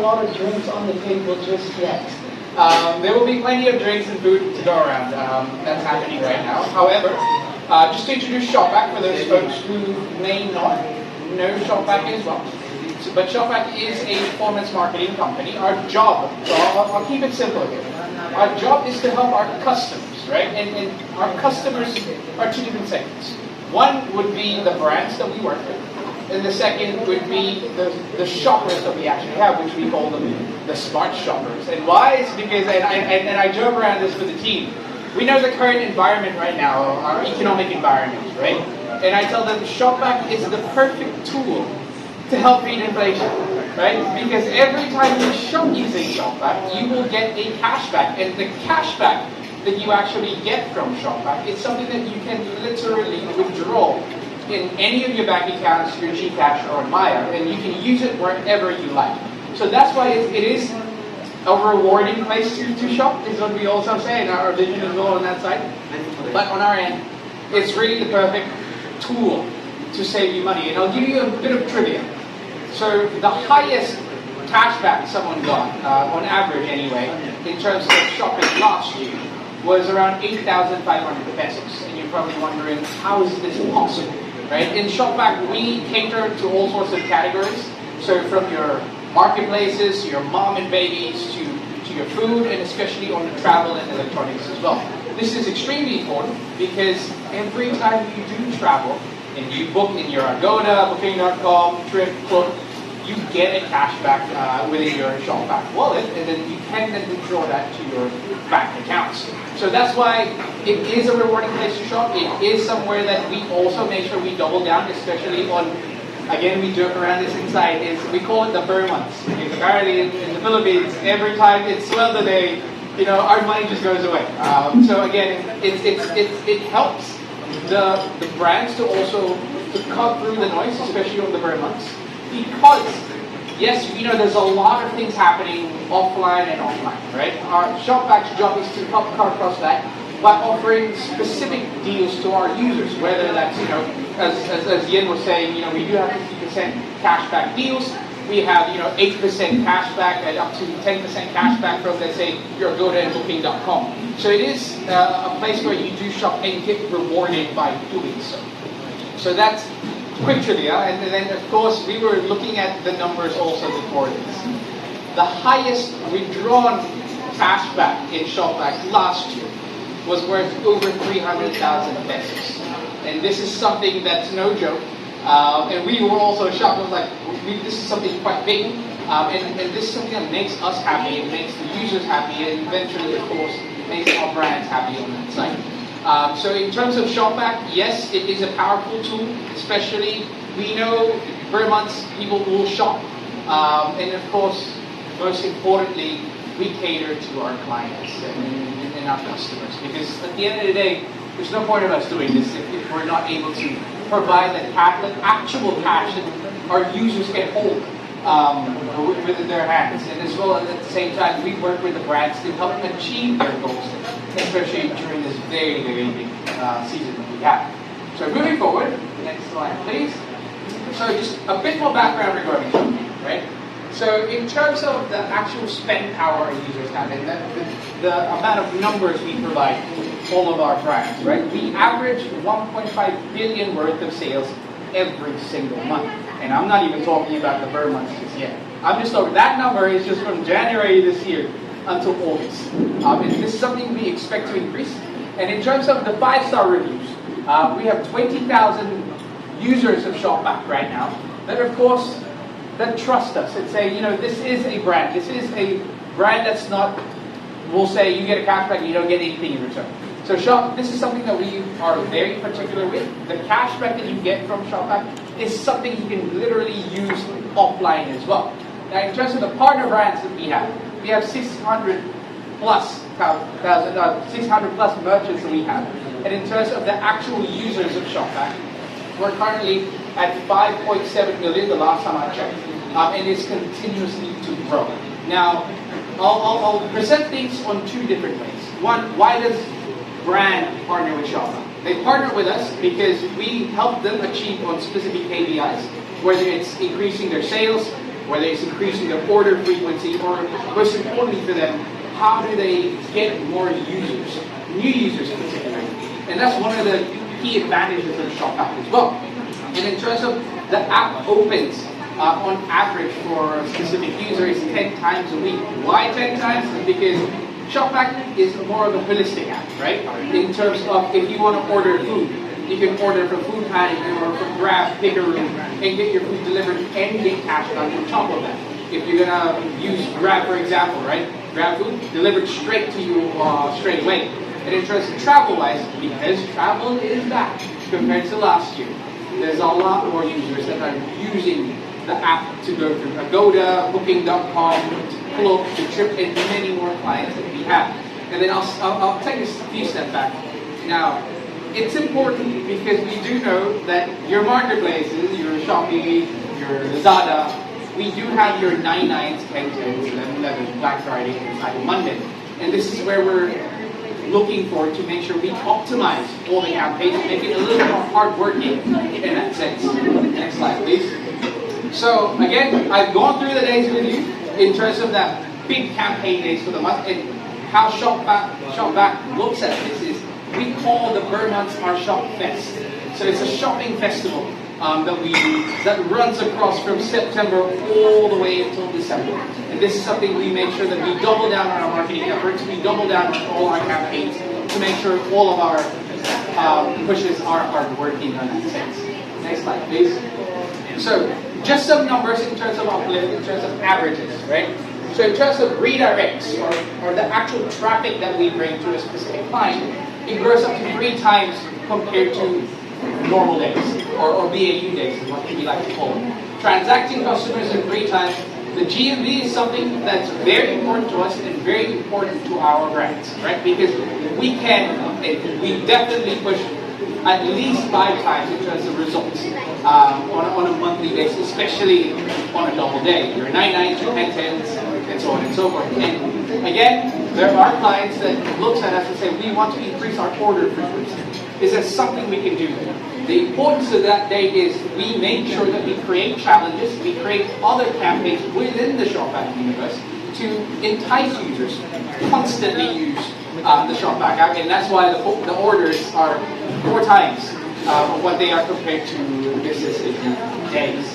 lot of drinks on the table just yet. There will be plenty of drinks and food to go around. That's happening right now. However, just to introduce ShopBack for those folks who may not know ShopBack as well. But ShopBack is a performance marketing company. Our job, so I'll keep it simple here. Our job is to help our customers, right? And our customers are two different segments. One would be the brands that we work with, and the second would be the shoppers that we actually have, which we call them the smart shoppers. And why? It's because, and I joke around this with the team, we know the current environment right now, our economic environment, right? And I tell them ShopBack is the perfect tool to help beat inflation, right? Because every time you shop using ShopBack, you will get a cashback, and the cashback that you actually get from ShopBack is something that you can literally withdraw in any of your bank accounts, your GCash or Maya, and you can use it wherever you like. So that's why it is a rewarding place to shop, is what we also say, and our vision is all on that side. But on our end, it's really the perfect tool to save you money. And I'll give you a bit of trivia. So the highest cashback someone got, on average anyway, in terms of shopping last year, was around 8,500 pesos. And you're probably wondering, how is this possible, right? In ShopBack, we cater to all sorts of categories. So from your marketplaces, your mom and babies, to your food, and especially on the travel and electronics as well. This is extremely important because every time you do travel, and you book in your Agoda, Booking.com, Trip, Cloak, you get a cashback within your ShopBack wallet, and then you can then withdraw that to your bank accounts. So that's why it is a rewarding place to shop. It is somewhere that we also make sure we double down, especially on, again, we joke around this inside, is we call it the burr months. Because apparently in the Philippines, every time it's swell the day, our money just goes away. So again, it helps the brands to also cut through the noise, especially on the burn months. Because, yes, there's a lot of things happening offline and online, right? Our ShopBack's job is to help cut across that by offering specific deals to our users, whether that's, as Yen was saying, we do have 50% cashback deals. We have, 8% cashback and up to 10% cashback from, let's say, your Agoda and Booking.com. So it is a place where you do shop and get rewarded by doing so. So that's quick trivia. And then, of course, we were looking at the numbers also before this. The highest withdrawn cashback in ShopBack last year was worth over 300,000 pesos. And this is something that's no joke. And we were also shocked. I was like, this is something quite big. And this is something that makes us happy, it makes the users happy, and eventually, of course, makes our brands happy on that site. So in terms of ShopBack, yes, it is a powerful tool, especially we know per month people will shop. And of course, most importantly, we cater to our clients and our customers. Because at the end of the day, there's no point of us doing this if we're not able to provide the actual cash that our users can hold within their hands. And as well, at the same time, we work with the brands to help them achieve their goals, especially during this very, very big season that we have. So moving forward, next slide please. So just a bit more background regarding ShopBack, right? So in terms of the actual spend power our users have, and the amount of numbers we provide all of our brands, right? We average 1.5 billion worth of sales every single month. And I'm not even talking about the burr months just yet. I'm just talking, that number is just from January this year until August. And this is something we expect to increase. And in terms of the 5-star reviews, we have 20,000 users of ShopBack right now that, of course, that trust us and say, this is a brand. This is a brand that's not, we'll say you get a cashback and you don't get anything in return. So this is something that we are very particular with. The cashback that you get from ShopBack is something you can literally use offline as well. Now, in terms of the partner brands that we have 600 plus merchants that we have. And in terms of the actual users of ShopBack, we're currently at 5.7 million the last time I checked, and it's continuously to grow. Now, I'll present things on two different ways. One, why does brand partner with ShopBack? They partner with us because we help them achieve on specific KPIs, whether it's increasing their sales, whether it's increasing their order frequency, or most importantly for them, how do they get more users, new users particularly. And that's one of the key advantages of the ShopBack as well. And in terms of the app opens on average for a specific user is 10 times a week. Why 10 times? Because ShopBack is more of a holistic app, right? In terms of if you want to order food, you can order from Food Panda or from Grab, Pickaroo, and get your food delivered and get cash back on top of that. If you're gonna use Grab, for example, right? Grab food delivered straight to you straight away. And in terms of travel-wise, because travel is back compared to last year, there's a lot more users that are using the app to go through Agoda, Booking.com, Klook, to Trip, and many more clients that we have. And then I'll take a few steps back. Now, it's important because we do know that your marketplaces, your Shopee, your Lazada, we do have your 9/9s, 10/10s, 11/11s, Black Friday, and Cyber Monday. And this is where we're looking for to make sure we optimize all the campaigns, make it a little more hard-working in that sense. Next slide, please. So again, I've gone through the days with you in terms of that big campaign days for the month, and how ShopBack looks at this is we call the Burn Months our Shop Fest. So it's a shopping festival that runs across from September all the way until December. And this is something we make sure that we double down on our marketing efforts, we double down on all our campaigns to make sure all of our pushes are working on that sense. Next slide, please. So just some numbers in terms of uplift, in terms of averages, right? So in terms of redirects or the actual traffic that we bring to a specific client, it grows up to 3 times compared to normal days, or BAU days is what we like to call it. Transacting customers in 3 times. The GMV is something that's very important to us and very important to our brands, right? Because we definitely push at least 5 times in terms of results on a monthly basis, especially on a double day. Your 9/9s, your 10/10s, and so on and so forth. And again, there are clients that looks at us and say, we want to increase our order frequency. Is there something we can do? The importance of that day is we make sure that we create challenges, we create other campaigns within the ShopBack universe to entice users to constantly use the ShopBack app, and that's why the orders are 4 times what they are compared to business days.